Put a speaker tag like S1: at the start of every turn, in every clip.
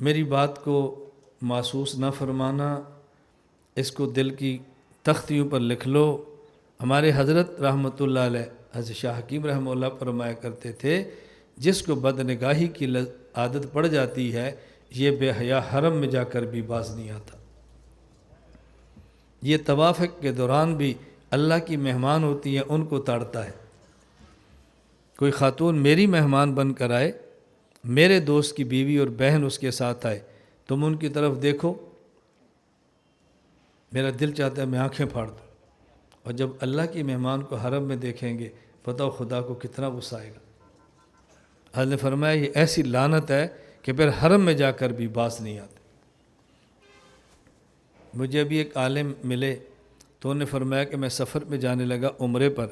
S1: میری بات کو محسوس نہ فرمانا، اس کو دل کی تختیوں پر لکھ لو۔ ہمارے حضرت رحمۃ اللہ علیہ حضرت شاہ حکیم رحمہ اللہ فرمایا کرتے تھے، جس کو بدنگاہی کی عادت پڑ جاتی ہے یہ بے حیا حرم میں جا کر بھی باز نہیں آتا۔ یہ طواف کے دوران بھی اللہ کی مہمان ہوتی ہیں، ان کو تاڑتا ہے۔ کوئی خاتون میری مہمان بن کر آئے، میرے دوست کی بیوی اور بہن اس کے ساتھ آئے، تم ان کی طرف دیکھو، میرا دل چاہتا ہے میں آنکھیں پھاڑ دوں۔ اور جب اللہ کی مہمان کو حرم میں دیکھیں گے، بتاؤ خدا کو کتنا غصہ آئے گا۔ حضرت نے فرمایا یہ ایسی لعنت ہے کہ پھر حرم میں جا کر بھی باز نہیں آتے۔ مجھے ابھی ایک عالم ملے تو انہوں نے فرمایا کہ میں سفر پہ جانے لگا عمرے پر،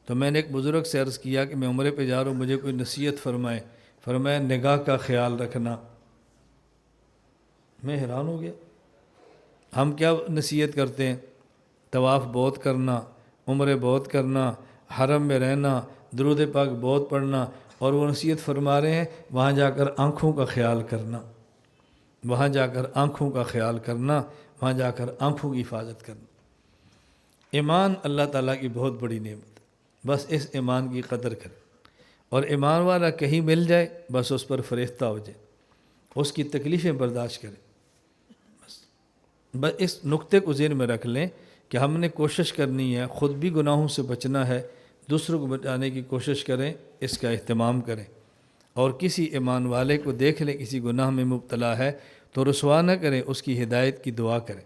S1: تو میں نے ایک بزرگ سے عرض کیا کہ میں عمرے پہ جا رہا ہوں، مجھے کوئی نصیحت فرمائے۔ فرمایا نگاہ کا خیال رکھنا۔ میں حیران ہو گیا، ہم کیا نصیحت کرتے ہیں؟ طواف بہت کرنا، عمرے بہت کرنا، حرم میں رہنا، درود پاک بہت پڑھنا، اور وہ نصیحت فرما رہے ہیں وہاں جا کر آنکھوں کا خیال کرنا، وہاں جا کر آنکھوں کا خیال کرنا، وہاں جا کر آنکھوں کی حفاظت کرنا۔ ایمان اللہ تعالیٰ کی بہت بڑی نعمت ہے، بس اس ایمان کی قدر کریں، اور ایمان والا کہیں مل جائے بس اس پر فریفتہ ہو جائے، اس کی تکلیفیں برداشت کریں۔ بس اس نقطے کو ذہن میں رکھ لیں کہ ہم نے کوشش کرنی ہے، خود بھی گناہوں سے بچنا ہے، دوسروں کو بچانے کی کوشش کریں، اس کا اہتمام کریں، اور کسی ایمان والے کو دیکھ لیں کسی گناہ میں مبتلا ہے تو رسوا نہ کریں، اس کی ہدایت کی دعا کریں۔